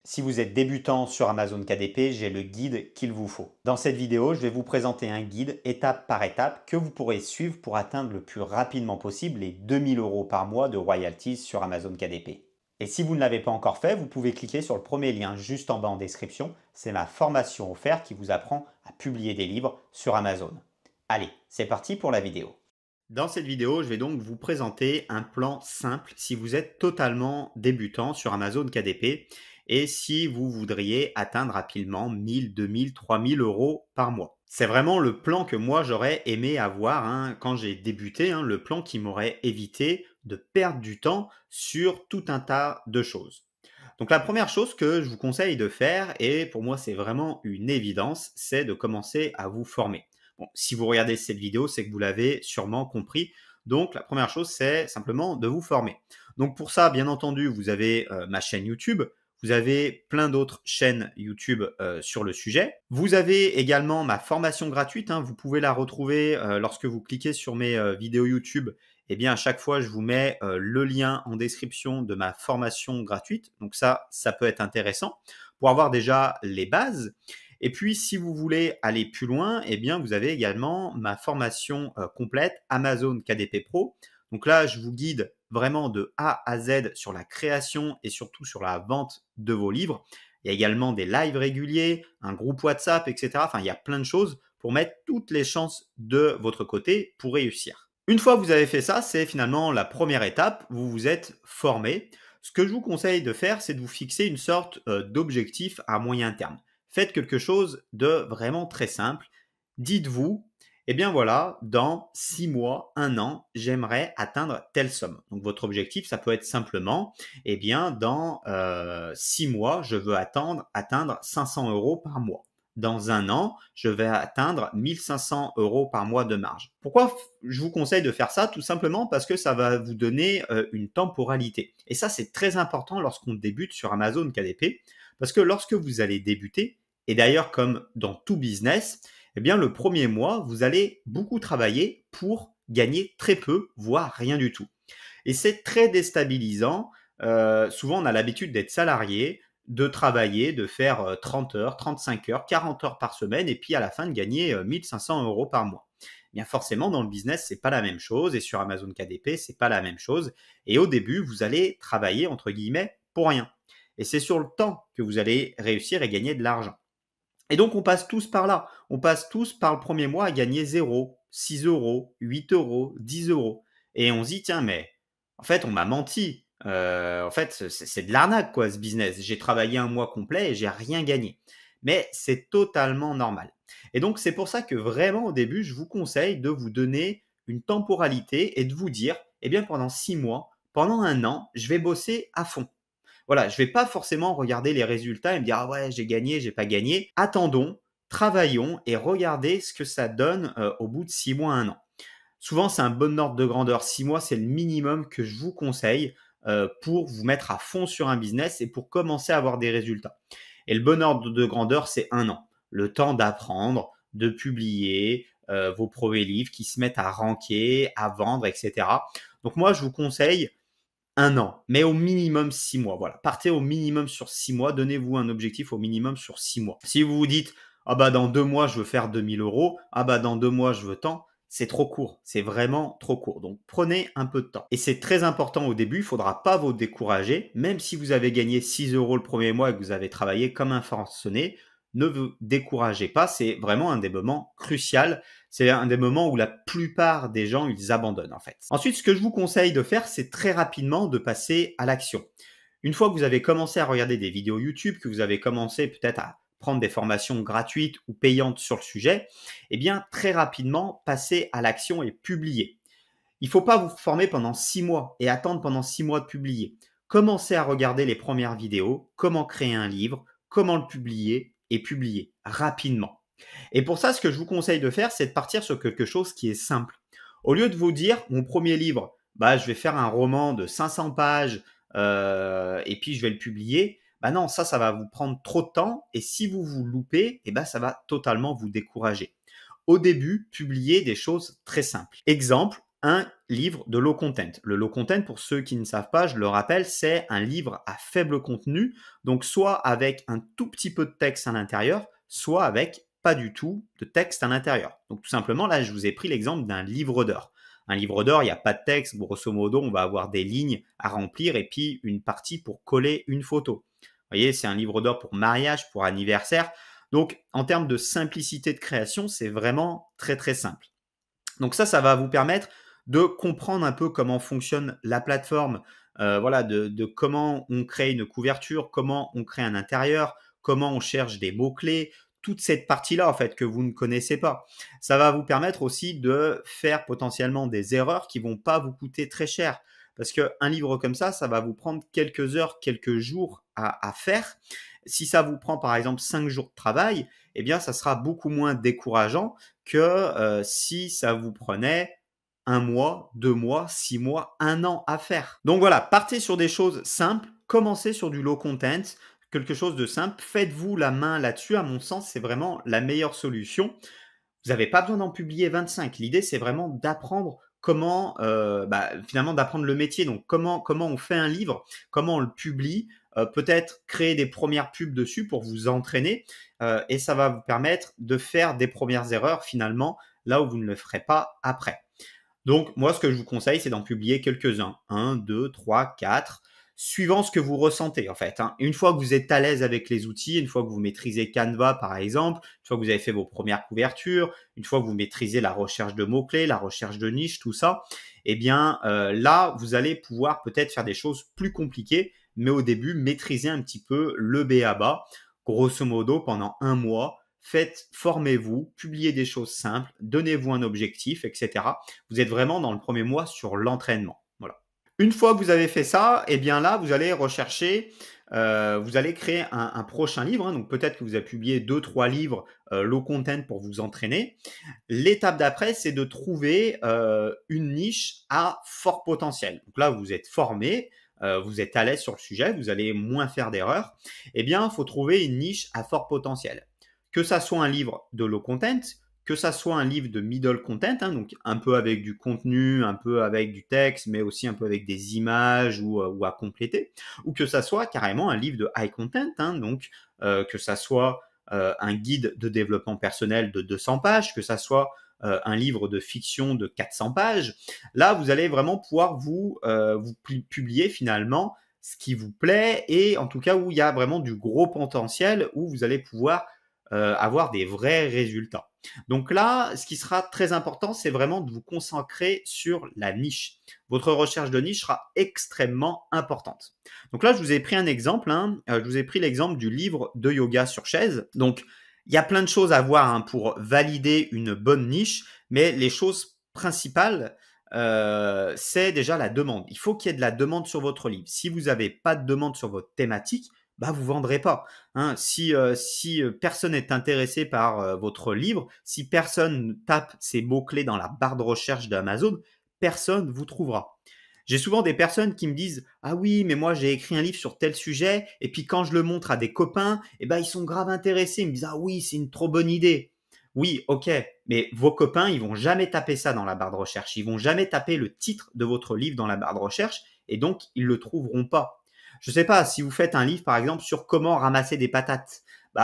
Si vous êtes débutant sur Amazon KDP, j'ai le guide qu'il vous faut. Dans cette vidéo, je vais vous présenter un guide étape par étape que vous pourrez suivre pour atteindre le plus rapidement possible les 2000 € par mois de royalties sur Amazon KDP. Et si vous ne l'avez pas encore fait, vous pouvez cliquer sur le premier lien juste en bas en description. C'est ma formation offerte qui vous apprend à publier des livres sur Amazon. Allez, c'est parti pour la vidéo. Dans cette vidéo, je vais donc vous présenter un plan simple si vous êtes totalement débutant sur Amazon KDP et si vous voudriez atteindre rapidement 1000, 2000, 3000 € par mois. C'est vraiment le plan que moi j'aurais aimé avoir quand j'ai débuté, le plan qui m'aurait évité de perdre du temps sur tout un tas de choses. Donc la première chose que je vous conseille de faire, et pour moi c'est vraiment une évidence, c'est de commencer à vous former. Bon, si vous regardez cette vidéo, c'est que vous l'avez sûrement compris. Donc la première chose, c'est simplement de vous former. Donc pour ça, bien entendu, vous avez ma chaîne YouTube. Vous avez plein d'autres chaînes YouTube sur le sujet. Vous avez également ma formation gratuite. Vous pouvez la retrouver lorsque vous cliquez sur mes vidéos YouTube. Eh bien, à chaque fois, je vous mets le lien en description de ma formation gratuite. Donc ça peut être intéressant pour avoir déjà les bases. Et puis, si vous voulez aller plus loin, eh bien, vous avez également ma formation complète Amazon KDP Pro. Donc là, je vous guide vraiment de A à Z sur la création et surtout sur la vente de vos livres. Il y a également des lives réguliers, un groupe WhatsApp, etc. Enfin, il y a plein de choses pour mettre toutes les chances de votre côté pour réussir. Une fois que vous avez fait ça, c'est finalement la première étape, vous vous êtes formé. Ce que je vous conseille de faire, c'est de vous fixer une sorte d'objectif à moyen terme. Faites quelque chose de vraiment très simple. Dites-vous, eh bien voilà, dans 6 mois, 1 an, j'aimerais atteindre telle somme. Donc votre objectif, ça peut être simplement, eh bien dans 6 mois, je veux atteindre 500 € par mois. Dans 1 an, je vais atteindre 1500 € par mois de marge. Pourquoi je vous conseille de faire ça? Tout simplement parce que ça va vous donner une temporalité. Et ça, c'est très important lorsqu'on débute sur Amazon KDP, parce que lorsque vous allez débuter, et d'ailleurs comme dans tout business, eh bien le premier mois, vous allez beaucoup travailler pour gagner très peu, voire rien du tout. Et c'est très déstabilisant. Souvent, on a l'habitude d'être salarié, de travailler, de faire 30 heures, 35 heures, 40 heures par semaine, et puis à la fin de gagner 1500 € par mois. Eh bien forcément, dans le business, c'est pas la même chose, et sur Amazon KDP, c'est pas la même chose. Et au début, vous allez travailler entre guillemets pour rien. Et c'est sur le temps que vous allez réussir et gagner de l'argent. Et donc, on passe tous par là. On passe tous par le premier mois à gagner 0, 6 euros, 8 euros, 10 euros. Et on se dit, tiens, mais en fait, on m'a menti. En fait, c'est de l'arnaque, quoi, ce business. J'ai travaillé un mois complet et j'ai rien gagné. Mais c'est totalement normal. Et donc, c'est pour ça que vraiment, au début, je vous conseille de vous donner une temporalité et de vous dire, eh bien, pendant 6 mois, pendant 1 an, je vais bosser à fond. Voilà, je ne vais pas forcément regarder les résultats et me dire ah ouais, j'ai gagné, j'ai pas gagné. Attendons, travaillons et regardez ce que ça donne au bout de 6 mois, 1 an. Souvent, c'est un bon ordre de grandeur. 6 mois, c'est le minimum que je vous conseille pour vous mettre à fond sur un business et pour commencer à avoir des résultats. Et le bon ordre de grandeur, c'est 1 an. Le temps d'apprendre, de publier vos premiers livres qui se mettent à ranker, à vendre, etc. Donc moi, je vous conseille 1 an, mais au minimum 6 mois. Voilà, partez au minimum sur 6 mois. Donnez-vous un objectif au minimum sur 6 mois. Si vous vous dites, ah bah dans 2 mois, je veux faire 2000 €, ah bah dans 2 mois, je veux tant, c'est trop court. C'est vraiment trop court. Donc prenez un peu de temps. Et c'est très important au début, il ne faudra pas vous décourager. Même si vous avez gagné 6 € le premier mois et que vous avez travaillé comme un forcené, ne vous découragez pas. C'est vraiment un des moments cruciaux. C'est un des moments où la plupart des gens, ils abandonnent en fait. Ensuite, ce que je vous conseille de faire, c'est très rapidement de passer à l'action. Une fois que vous avez commencé à regarder des vidéos YouTube, que vous avez commencé peut-être à prendre des formations gratuites ou payantes sur le sujet, eh bien, très rapidement, passez à l'action et publiez. Il ne faut pas vous former pendant 6 mois et attendre pendant 6 mois de publier. Commencez à regarder les premières vidéos, comment créer un livre, comment le publier et publier rapidement. Et pour ça, ce que je vous conseille de faire, c'est de partir sur quelque chose qui est simple. Au lieu de vous dire, mon premier livre, bah, je vais faire un roman de 500 pages et puis je vais le publier. Bah non, ça va vous prendre trop de temps et si vous vous loupez, eh ben, ça va totalement vous décourager. Au début, publiez des choses très simples. Exemple, un livre de low content. Le low content, pour ceux qui ne savent pas, je le rappelle, c'est un livre à faible contenu, donc soit avec un tout petit peu de texte à l'intérieur, soit avec pas du tout de texte à l'intérieur. Donc tout simplement, là, je vous ai pris l'exemple d'un livre d'heures. Un livre d'heures, il n'y a pas de texte, grosso modo, on va avoir des lignes à remplir et puis une partie pour coller une photo. Vous voyez, c'est un livre d'heures pour mariage, pour anniversaire. Donc, en termes de simplicité de création, c'est vraiment très, très simple. Donc ça va vous permettre de comprendre un peu comment fonctionne la plateforme, voilà, de comment on crée une couverture, comment on crée un intérieur, comment on cherche des mots-clés, toute cette partie-là, en fait, que vous ne connaissez pas. Ça va vous permettre aussi de faire potentiellement des erreurs qui vont pas vous coûter très cher. Parce qu'un livre comme ça va vous prendre quelques heures, quelques jours à faire. Si ça vous prend, par exemple, 5 jours de travail, eh bien, ça sera beaucoup moins décourageant que si ça vous prenait 1 mois, 2 mois, 6 mois, 1 an à faire. Donc voilà, partez sur des choses simples, commencez sur du low content, quelque chose de simple, faites-vous la main là-dessus. À mon sens, c'est vraiment la meilleure solution. Vous n'avez pas besoin d'en publier 25. L'idée, c'est vraiment d'apprendre comment, finalement, d'apprendre le métier. Donc, comment on fait un livre, comment on le publie, peut-être créer des premières pubs dessus pour vous entraîner, et ça va vous permettre de faire des premières erreurs finalement là où vous ne le ferez pas après. Donc, moi, ce que je vous conseille, c'est d'en publier quelques-uns. 1, 2, 3, 4, suivant ce que vous ressentez, en fait. Une fois que vous êtes à l'aise avec les outils, une fois que vous maîtrisez Canva, par exemple, une fois que vous avez fait vos premières couvertures, une fois que vous maîtrisez la recherche de mots-clés, la recherche de niches, tout ça, eh bien, là, vous allez pouvoir peut-être faire des choses plus compliquées, mais au début, maîtriser un petit peu le b.a-ba. Grosso modo, pendant 1 mois, formez-vous, publiez des choses simples, donnez-vous un objectif, etc. Vous êtes vraiment dans le premier mois sur l'entraînement. Voilà. Une fois que vous avez fait ça, eh bien là, vous allez rechercher, vous allez créer un prochain livre. Donc peut-être que vous avez publié 2-3 livres low content pour vous entraîner. L'étape d'après, c'est de trouver une niche à fort potentiel. Donc là, vous êtes formé, vous êtes à l'aise sur le sujet, vous allez moins faire d'erreurs. Eh bien, il faut trouver une niche à fort potentiel. Que ça soit un livre de low content, que ça soit un livre de middle content, donc un peu avec du contenu, un peu avec du texte, mais aussi un peu avec des images ou à compléter, ou que ça soit carrément un livre de high content, donc que ça soit un guide de développement personnel de 200 pages, que ça soit un livre de fiction de 400 pages. Là, vous allez vraiment pouvoir vous publier finalement ce qui vous plaît et en tout cas où il y a vraiment du gros potentiel, où vous allez pouvoir avoir des vrais résultats. Donc là, ce qui sera très important, c'est vraiment de vous concentrer sur la niche. Votre recherche de niche sera extrêmement importante. Donc là, je vous ai pris un exemple. Je vous ai pris l'exemple du livre de yoga sur chaise. Donc, il y a plein de choses à voir pour valider une bonne niche, mais les choses principales, c'est déjà la demande. Il faut qu'il y ait de la demande sur votre livre. Si vous n'avez pas de demande sur votre thématique, vous vendrez pas. Si personne n'est intéressé par votre livre, si personne tape ces mots-clés dans la barre de recherche d'Amazon, personne vous trouvera. J'ai souvent des personnes qui me disent « Ah oui, mais moi j'ai écrit un livre sur tel sujet, et puis quand je le montre à des copains, ils sont grave intéressés, ils me disent « Ah oui, c'est une trop bonne idée ». Oui, ok, mais vos copains, ils vont jamais taper ça dans la barre de recherche, ils vont jamais taper le titre de votre livre dans la barre de recherche, et donc ils le trouveront pas. Je ne sais pas, si vous faites un livre, par exemple, sur comment ramasser des patates,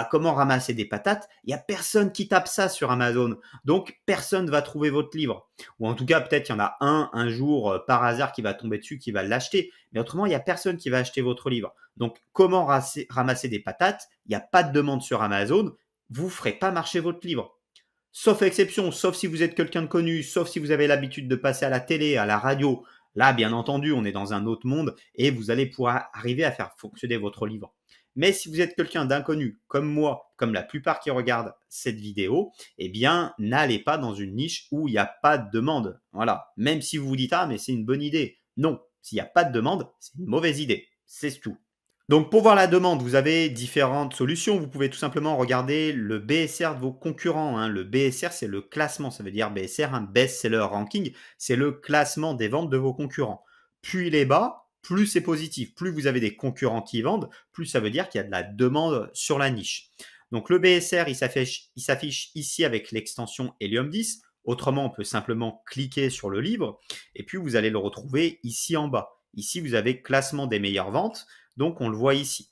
comment ramasser des patates, il n'y a personne qui tape ça sur Amazon. Donc, personne ne va trouver votre livre. Ou en tout cas, peut-être il y en a un jour, par hasard, qui va tomber dessus, qui va l'acheter. Mais autrement, il n'y a personne qui va acheter votre livre. Donc, comment ramasser des patates, il n'y a pas de demande sur Amazon, vous ne ferez pas marcher votre livre. Sauf exception, sauf si vous êtes quelqu'un de connu, sauf si vous avez l'habitude de passer à la télé, à la radio. Là, bien entendu, on est dans un autre monde et vous allez pouvoir arriver à faire fonctionner votre livre. Mais si vous êtes quelqu'un d'inconnu, comme moi, comme la plupart qui regardent cette vidéo, eh bien, n'allez pas dans une niche où il n'y a pas de demande. Voilà. Même si vous vous dites « Ah, mais c'est une bonne idée ». Non, s'il n'y a pas de demande, c'est une mauvaise idée. C'est tout. Donc, pour voir la demande, vous avez différentes solutions. Vous pouvez tout simplement regarder le BSR de vos concurrents. Le BSR, c'est le classement. Ça veut dire BSR, un Best Seller Ranking. C'est le classement des ventes de vos concurrents. Plus il est bas, plus c'est positif. Plus vous avez des concurrents qui vendent, plus ça veut dire qu'il y a de la demande sur la niche. Donc, le BSR, il s'affiche ici avec l'extension Helium 10. Autrement, on peut simplement cliquer sur le livre et puis vous allez le retrouver ici en bas. Ici, vous avez classement des meilleures ventes, donc on le voit ici.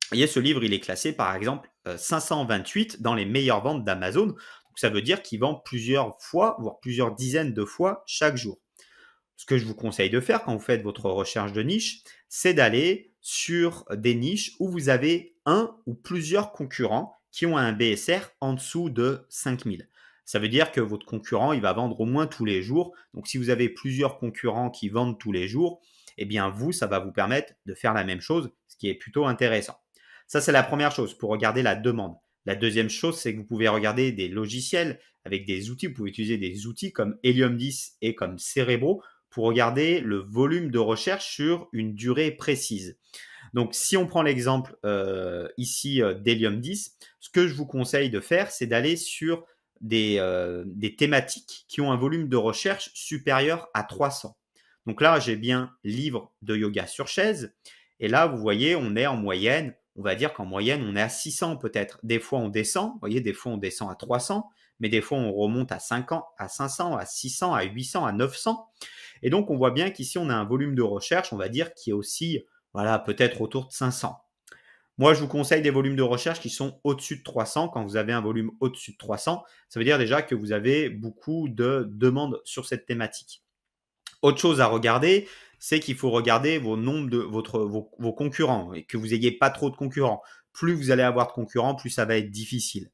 Vous voyez, ce livre, il est classé par exemple 528 dans les meilleures ventes d'Amazon. Donc, ça veut dire qu'il vend plusieurs fois, voire plusieurs dizaines de fois chaque jour. Ce que je vous conseille de faire quand vous faites votre recherche de niche, c'est d'aller sur des niches où vous avez un ou plusieurs concurrents qui ont un BSR en dessous de 5000. Ça veut dire que votre concurrent, il va vendre au moins tous les jours. Donc, si vous avez plusieurs concurrents qui vendent tous les jours, eh bien, vous, ça va vous permettre de faire la même chose, ce qui est plutôt intéressant. Ça, c'est la première chose pour regarder la demande. La deuxième chose, c'est que vous pouvez regarder des logiciels avec des outils. Vous pouvez utiliser des outils comme Helium 10 et comme Cerebro pour regarder le volume de recherche sur une durée précise. Donc, si on prend l'exemple ici d'Helium 10, ce que je vous conseille de faire, c'est d'aller sur des thématiques qui ont un volume de recherche supérieur à 300. Donc là, j'ai bien livre de yoga sur chaise. Et là, vous voyez, on est en moyenne, on va dire qu'en moyenne, on est à 600 peut-être. Des fois, on descend, vous voyez, des fois, on descend à 300, mais des fois, on remonte à 500, à 500, à 600, à 800, à 900. Et donc, on voit bien qu'ici, on a un volume de recherche, on va dire, qui est aussi, voilà, peut-être autour de 500. Moi, je vous conseille des volumes de recherche qui sont au-dessus de 300. Quand vous avez un volume au-dessus de 300, ça veut dire déjà que vous avez beaucoup de demandes sur cette thématique. Autre chose à regarder, c'est qu'il faut regarder vos nombres de vos concurrents et que vous n'ayez pas trop de concurrents. Plus vous allez avoir de concurrents, plus ça va être difficile.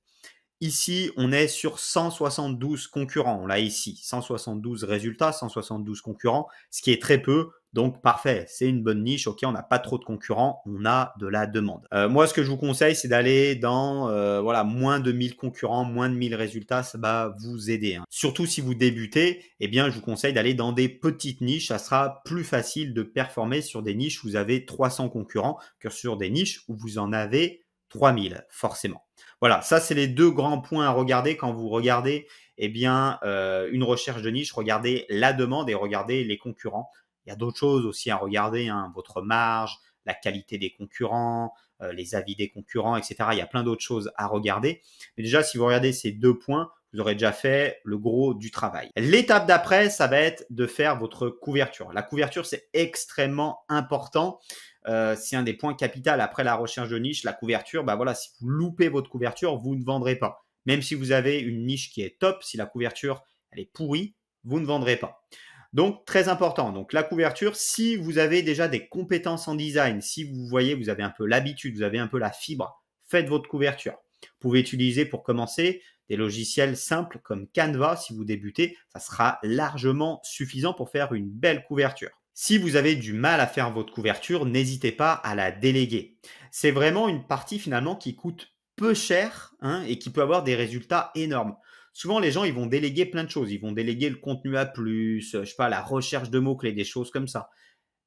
Ici, on est sur 172 concurrents. On l'a ici, 172 résultats, 172 concurrents, ce qui est très peu. Donc, parfait, c'est une bonne niche. OK, on n'a pas trop de concurrents, on a de la demande. Moi, ce que je vous conseille, c'est d'aller dans voilà, moins de 1000 concurrents, moins de 1000 résultats. Ça va vous aider. Hein. Surtout si vous débutez, eh bien, je vous conseille d'aller dans des petites niches. Ça sera plus facile de performer sur des niches où vous avez 300 concurrents que sur des niches où vous en avez 3000, forcément. Voilà, ça c'est les deux grands points à regarder quand vous regardez une recherche de niche. Regardez la demande et regardez les concurrents. Il y a d'autres choses aussi à regarder, hein, votre marge, la qualité des concurrents, les avis des concurrents, etc. Il y a plein d'autres choses à regarder. Mais déjà, si vous regardez ces deux points, vous aurez déjà fait le gros du travail. L'étape d'après, ça va être de faire votre couverture. La couverture, c'est extrêmement important. C'est un des points capitaux après la recherche de niche, la couverture. Bah voilà, si vous loupez votre couverture, vous ne vendrez pas. Même si vous avez une niche qui est top, si la couverture elle est pourrie, vous ne vendrez pas. Donc très important. Donc la couverture, si vous avez déjà des compétences en design, si vous voyez, vous avez un peu l'habitude, vous avez un peu la fibre, faites votre couverture. Vous pouvez utiliser pour commencer des logiciels simples comme Canva si vous débutez, ça sera largement suffisant pour faire une belle couverture. Si vous avez du mal à faire votre couverture, n'hésitez pas à la déléguer. C'est vraiment une partie finalement qui coûte peu cher et qui peut avoir des résultats énormes. Souvent, les gens, ils vont déléguer plein de choses. Ils vont déléguer le contenu à plus, je sais pas, la recherche de mots-clés, des choses comme ça.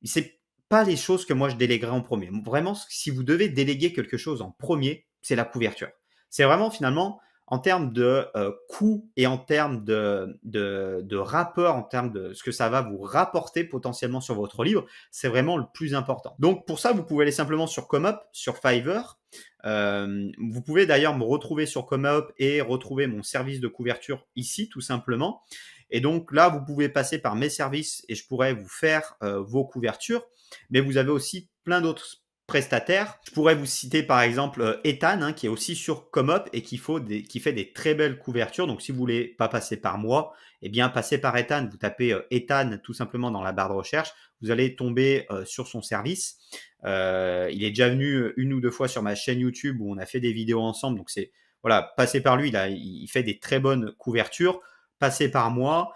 C'est pas les choses que moi je déléguerai en premier. Vraiment, si vous devez déléguer quelque chose en premier, c'est la couverture. C'est vraiment finalement en termes de coût et en termes de rapport, en termes de ce que ça va vous rapporter potentiellement sur votre livre, c'est vraiment le plus important. Donc pour ça, vous pouvez aller simplement sur ComeUp, sur Fiverr. Vous pouvez d'ailleurs me retrouver sur ComeUp et retrouver mon service de couverture ici, tout simplement. Et donc là, vous pouvez passer par mes services et je pourrais vous faire vos couvertures. Mais vous avez aussi plein d'autres prestataires. Je pourrais vous citer par exemple Ethan, qui est aussi sur ComeUp et qui fait des très belles couvertures. Donc si vous voulez pas passer par moi, eh bien passez par Ethan. Vous tapez Ethan tout simplement dans la barre de recherche. Vous allez tomber sur son service. Il est déjà venu une ou deux fois sur ma chaîne YouTube où on a fait des vidéos ensemble. Donc c'est voilà, passez par lui. Il fait des très bonnes couvertures. Passez par moi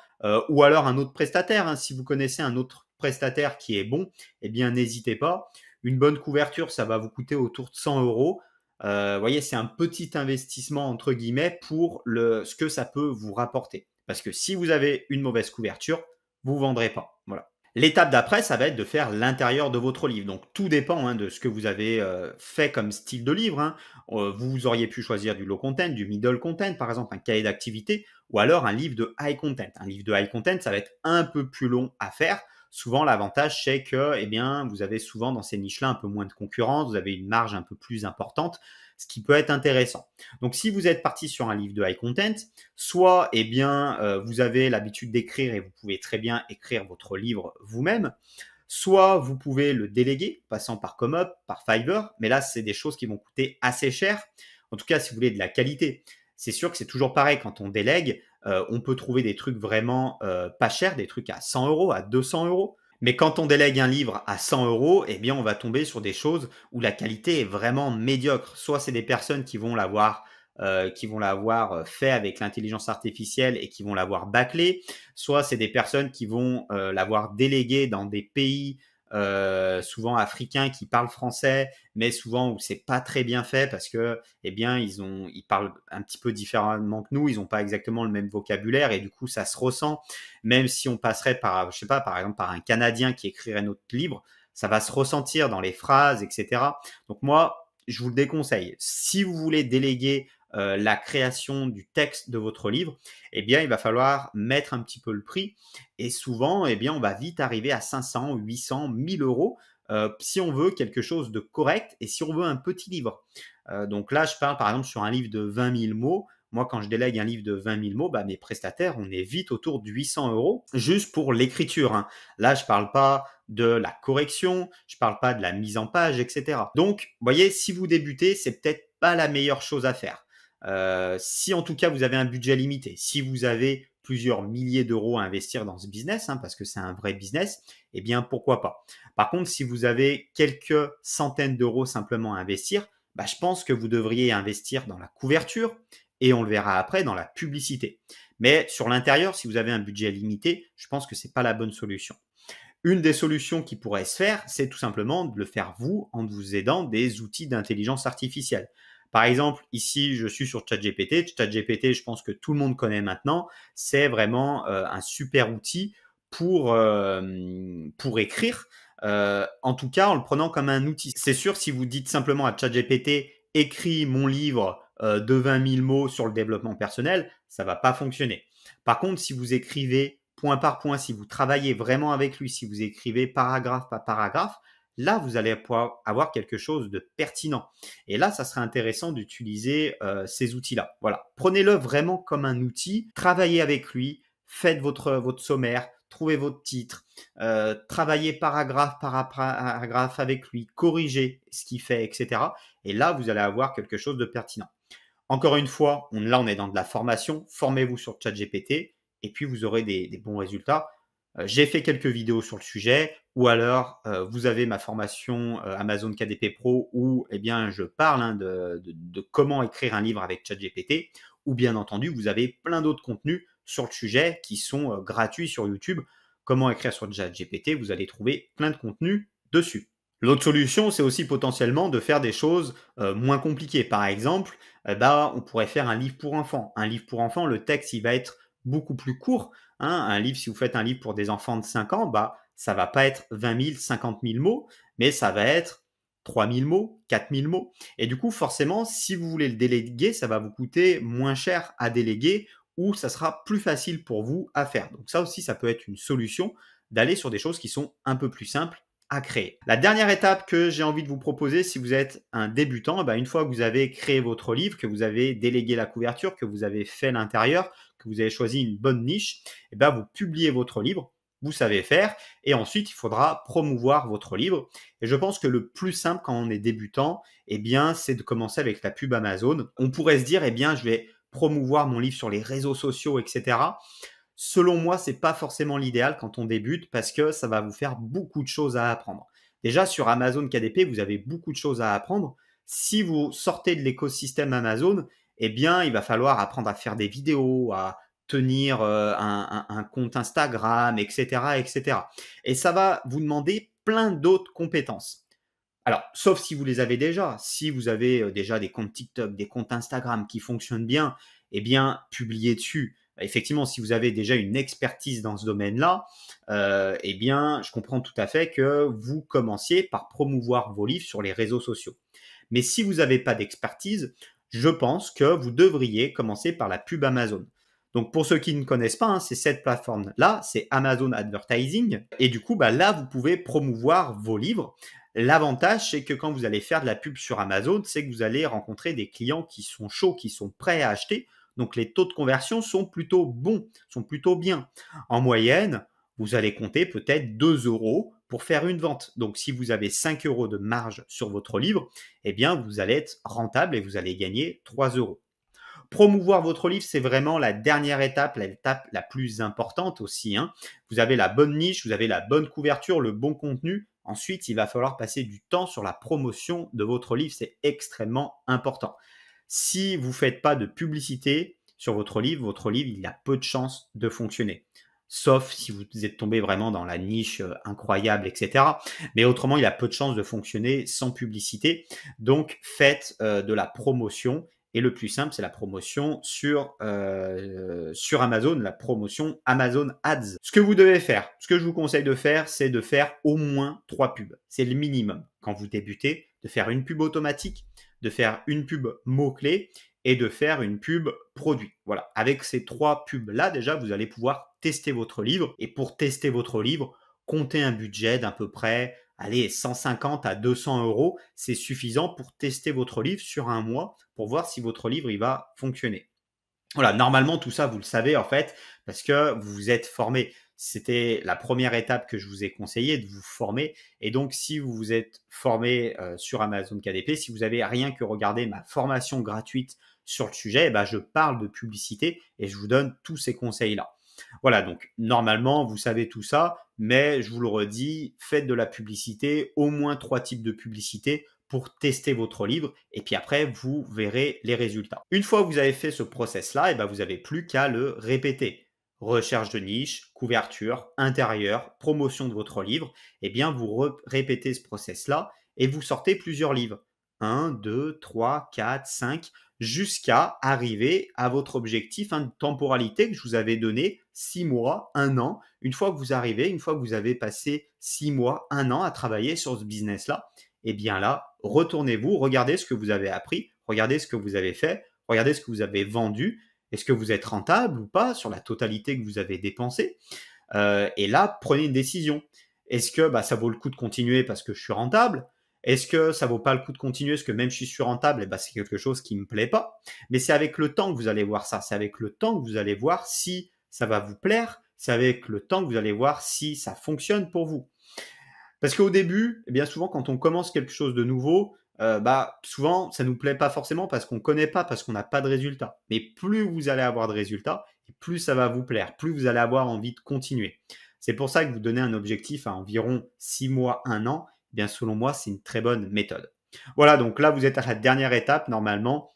ou alors un autre prestataire. Si vous connaissez un autre prestataire qui est bon, eh bien n'hésitez pas. Une bonne couverture, ça va vous coûter autour de 100 euros. Vous voyez, c'est un petit investissement entre guillemets pour ce que ça peut vous rapporter. Parce que si vous avez une mauvaise couverture, vous ne vendrez pas. Voilà. L'étape d'après, ça va être de faire l'intérieur de votre livre. Donc, tout dépend de ce que vous avez fait comme style de livre. Vous auriez pu choisir du low content, du middle content, par exemple, un cahier d'activité, ou alors un livre de high content. Un livre de high content, ça va être un peu plus long à faire. souvent l'avantage c'est que eh bien, vous avez souvent dans ces niches-là un peu moins de concurrence, vous avez une marge un peu plus importante, ce qui peut être intéressant. Donc si vous êtes parti sur un livre de high content, soit eh bien, vous avez l'habitude d'écrire et vous pouvez très bien écrire votre livre vous-même, soit vous pouvez le déléguer, passant par ComeUp, par Fiverr, mais là, c'est des choses qui vont coûter assez cher. En tout cas, si vous voulez de la qualité. C'est sûr que c'est toujours pareil quand on délègue, on peut trouver des trucs vraiment pas chers, des trucs à 100 euros, à 200 euros. Mais quand on délègue un livre à 100 euros, eh bien, on va tomber sur des choses où la qualité est vraiment médiocre. Soit c'est des personnes qui vont l'avoir fait avec l'intelligence artificielle et qui vont l'avoir bâclé, soit c'est des personnes qui vont l'avoir délégué dans des pays souvent africains qui parlent français, mais souvent où c'est pas très bien fait parce que eh bien ils parlent un petit peu différemment que nous, ils n'ont pas exactement le même vocabulaire et du coup ça se ressent. Même si on passerait par, je sais pas, par exemple par un Canadien qui écrirait notre livre, ça va se ressentir dans les phrases, etc. Donc moi, je vous le déconseille. Si vous voulez déléguer la création du texte de votre livre, eh bien, il va falloir mettre un petit peu le prix. Et souvent, eh bien, on va vite arriver à 500, 800, 1000 euros si on veut quelque chose de correct et si on veut un petit livre. Donc là, je parle par exemple sur un livre de 20 000 mots. Moi, quand je délègue un livre de 20 000 mots, bah, mes prestataires, on est vite autour de 800 euros juste pour l'écriture. Hein. Là, je ne parle pas de la correction, je ne parle pas de la mise en page, etc. Donc, vous voyez, si vous débutez, c'est peut-être pas la meilleure chose à faire. Si en tout cas vous avez un budget limité, si vous avez plusieurs milliers d'euros à investir dans ce business, hein, parce que c'est un vrai business, eh bien pourquoi pas. Par contre, si vous avez quelques centaines d'euros simplement à investir, bah, je pense que vous devriez investir dans la couverture et on le verra après dans la publicité. Mais sur l'intérieur, si vous avez un budget limité, je pense que c'est pas la bonne solution. Une des solutions qui pourrait se faire, c'est tout simplement de le faire vous en vous aidant des outils d'intelligence artificielle. Par exemple, ici, je suis sur ChatGPT. ChatGPT, je pense que tout le monde connaît maintenant. C'est vraiment un super outil pour écrire, en tout cas en le prenant comme un outil. C'est sûr, si vous dites simplement à ChatGPT, écris mon livre de 20 000 mots sur le développement personnel, ça ne va pas fonctionner. Par contre, si vous écrivez point par point, si vous travaillez vraiment avec lui, si vous écrivez paragraphe par paragraphe, là, vous allez pouvoir avoir quelque chose de pertinent. Et là, ça serait intéressant d'utiliser ces outils-là. Voilà, prenez-le vraiment comme un outil, travaillez avec lui, faites votre sommaire, trouvez votre titre, travaillez paragraphe par paragraphe avec lui, corrigez ce qu'il fait, etc. Et là, vous allez avoir quelque chose de pertinent. Encore une fois, là, on est dans de la formation. Formez-vous sur ChatGPT et puis vous aurez des bons résultats. J'ai fait quelques vidéos sur le sujet ou alors vous avez ma formation Amazon KDP Pro où eh bien, je parle de comment écrire un livre avec ChatGPT ou bien entendu, vous avez plein d'autres contenus sur le sujet qui sont gratuits sur YouTube. Comment écrire sur ChatGPT, vous allez trouver plein de contenus dessus. L'autre solution, c'est aussi potentiellement de faire des choses moins compliquées. Par exemple, on pourrait faire un livre pour enfants. Un livre pour enfants, le texte, il va être beaucoup plus court. Hein. Un livre, si vous faites un livre pour des enfants de 5 ans, ça va pas être 20 000, 50 000 mots, mais ça va être 3 000 mots, 4 000 mots. Et du coup, forcément, si vous voulez le déléguer, ça va vous coûter moins cher à déléguer ou ça sera plus facile pour vous à faire. Donc ça aussi, ça peut être une solution d'aller sur des choses qui sont un peu plus simples à créer. La dernière étape que j'ai envie de vous proposer si vous êtes un débutant, une fois que vous avez créé votre livre, que vous avez délégué la couverture, que vous avez fait l'intérieur, que vous avez choisi une bonne niche, vous publiez votre livre, vous savez faire et ensuite il faudra promouvoir votre livre. Et je pense que le plus simple quand on est débutant, c'est de commencer avec la pub Amazon. On pourrait se dire, je vais promouvoir mon livre sur les réseaux sociaux, etc. Selon moi, c'est pas forcément l'idéal quand on débute parce que ça va vous faire beaucoup de choses à apprendre. Déjà, sur Amazon KDP, vous avez beaucoup de choses à apprendre. Si vous sortez de l'écosystème Amazon, il va falloir apprendre à faire des vidéos, à tenir un compte Instagram, etc., etc. Et ça va vous demander plein d'autres compétences. Alors, sauf si vous les avez déjà. Si vous avez déjà des comptes TikTok, des comptes Instagram qui fonctionnent bien, publiez dessus. Effectivement, si vous avez déjà une expertise dans ce domaine-là, je comprends tout à fait que vous commenciez par promouvoir vos livres sur les réseaux sociaux. Mais si vous n'avez pas d'expertise, je pense que vous devriez commencer par la pub Amazon. Donc pour ceux qui ne connaissent pas, hein, c'est cette plateforme-là, c'est Amazon Advertising. Et du coup, bah, là, vous pouvez promouvoir vos livres. L'avantage, c'est que quand vous allez faire de la pub sur Amazon, c'est que vous allez rencontrer des clients qui sont chauds, qui sont prêts à acheter. Donc les taux de conversion sont plutôt bons, sont plutôt bien. En moyenne, vous allez compter peut-être 2 euros pour faire une vente. Donc si vous avez 5 euros de marge sur votre livre, eh bien vous allez être rentable et vous allez gagner 3 euros. Promouvoir votre livre, c'est vraiment la dernière étape, l'étape la plus importante aussi, hein. Vous avez la bonne niche, vous avez la bonne couverture, le bon contenu. Ensuite, il va falloir passer du temps sur la promotion de votre livre. C'est extrêmement important. Si vous ne faites pas de publicité sur votre livre, il a peu de chances de fonctionner. Sauf si vous êtes tombé vraiment dans la niche incroyable, etc. Mais autrement, il a peu de chances de fonctionner sans publicité. Donc, faites de la promotion. Et le plus simple, c'est la promotion sur Amazon, la promotion Amazon Ads. Ce que vous devez faire, ce que je vous conseille de faire, c'est de faire au moins 3 pubs. C'est le minimum. Quand vous débutez, de faire une pub automatique, de faire une pub mot-clé et de faire une pub produit. Voilà. Avec ces 3 pubs-là, déjà, vous allez pouvoir tester votre livre. Et pour tester votre livre, comptez un budget d'à peu près, allez, 150 à 200 euros. C'est suffisant pour tester votre livre sur un mois pour voir si votre livre il va fonctionner. Voilà, normalement, tout ça, vous le savez en fait, parce que vous vous êtes formé. C'était la première étape que je vous ai conseillé, de vous former. Et donc, si vous vous êtes formé sur Amazon KDP, si vous avez rien que regardé ma formation gratuite sur le sujet, eh ben, je parle de publicité et je vous donne tous ces conseils-là. Voilà, donc normalement, vous savez tout ça, mais je vous le redis, faites de la publicité, au moins 3 types de publicité pour tester votre livre et puis après, vous verrez les résultats. Une fois que vous avez fait ce process-là, eh ben, vous n'avez plus qu'à le répéter. Recherche de niche, couverture, intérieur, promotion de votre livre. Eh bien, vous répétez ce process-là et vous sortez plusieurs livres. 1, 2, 3, 4, 5, jusqu'à arriver à votre objectif de temporalité que je vous avais donné, 6 mois, 1 an. Une fois que vous arrivez, une fois que vous avez passé 6 mois, 1 an à travailler sur ce business-là, eh bien là, retournez-vous, regardez ce que vous avez appris, regardez ce que vous avez fait, regardez ce que vous avez vendu. Est-ce que vous êtes rentable ou pas sur la totalité que vous avez dépensée? Et là, prenez une décision. Est-ce que ça vaut le coup de continuer parce que je suis rentable? Est-ce que ça vaut pas le coup de continuer parce que même si je suis rentable, c'est quelque chose qui me plaît pas? Mais c'est avec le temps que vous allez voir ça. C'est avec le temps que vous allez voir si ça va vous plaire. C'est avec le temps que vous allez voir si ça fonctionne pour vous. Parce qu'au début, bien souvent, quand on commence quelque chose de nouveau, souvent, ça nous plaît pas forcément parce qu'on connaît pas, parce qu'on n'a pas de résultats. Mais plus vous allez avoir de résultats, et plus ça va vous plaire, plus vous allez avoir envie de continuer. C'est pour ça que vous donnez un objectif à environ 6 mois, 1 an. Eh bien, selon moi, c'est une très bonne méthode. Voilà, donc là, vous êtes à la dernière étape, normalement.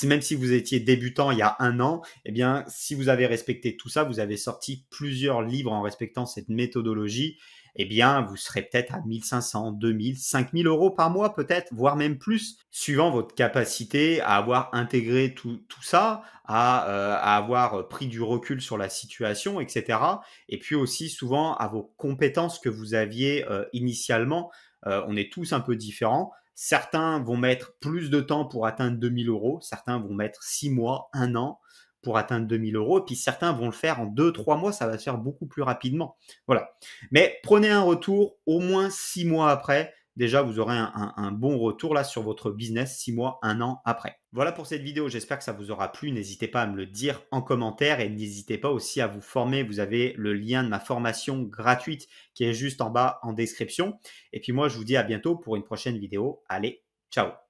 Même si vous étiez débutant il y a 1 an, eh bien, si vous avez respecté tout ça, vous avez sorti plusieurs livres en respectant cette méthodologie, eh bien, vous serez peut-être à 1500, 2000, 5000 euros par mois peut-être, voire même plus, suivant votre capacité à avoir intégré tout ça, à avoir pris du recul sur la situation, etc. Et puis aussi souvent à vos compétences que vous aviez initialement. On est tous un peu différents. Certains vont mettre plus de temps pour atteindre 2000 euros, certains vont mettre 6 mois, 1 an pour atteindre 2000 euros, et puis certains vont le faire en 2-3 mois, ça va se faire beaucoup plus rapidement. Voilà. Mais prenez un retour au moins 6 mois après. Déjà, vous aurez un bon retour là sur votre business 6 mois, 1 an après. Voilà pour cette vidéo, j'espère que ça vous aura plu. N'hésitez pas à me le dire en commentaire et n'hésitez pas aussi à vous former. Vous avez le lien de ma formation gratuite qui est juste en bas en description. Et puis moi, je vous dis à bientôt pour une prochaine vidéo. Allez, ciao!